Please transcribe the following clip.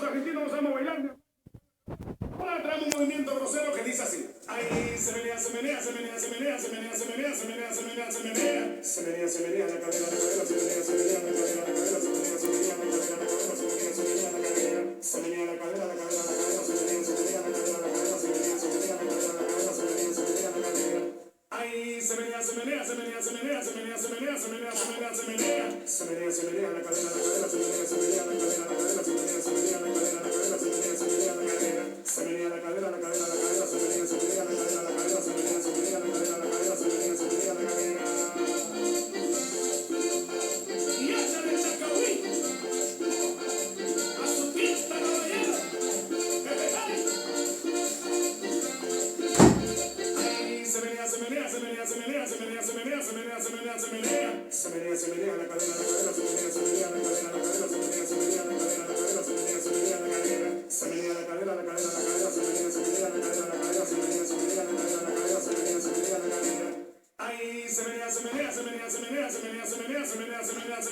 argentinos no estamos bailando. Ahora traemos un movimiento grosero que dice así. Ahí se menea, se menea, se menea, se menea, se menea, se menea, se menea, se menea, se menea. Se menea, se menea, la cadera, se menea, se menea, la cadera, se menea, se menea, la cadera, se menea, se menea, la cadera. Se menea la cadera, se menea, se menea, la cadera, se menea, se menea, la cadera, se menea, se menea, la cadera. Ahí se menea, se menea, se menea, se menea, se menea, se menea, se menea, se menea, se menea. Se menea, se menea, la cadera, se menea, se menea, la cadera, se menea, se menea, la cadera, se menea, se menea, la cadera. Se menea la cadera, la cadera, la cadera, se menea, se menea, la cadera, la cadera, se menea, se menea, la cadera, la cadera, se menea, se menea, la cadera. Y esa de Chacahuí, a su fiesta, caballero, que te cae. Ahí se menea, se menea, se menea, se menea, se menea, se menea, se menea, se menea, se menea. Se menea, se menea, la cadera, se menea, se menea, la cadera, la cadera, se menea, se menea, la cadera, la cadera, se menea, se menea, la cadera. Se menea la cadera, la cadera, la cadera, se menea, se menea, la cadera, la cadera, se menea, se menea, la cadera, la cadera, se menea, se menea, la cadera. Ahí se menea, se menea, se menea, se menea, se menea, se menea, se menea, se menea, se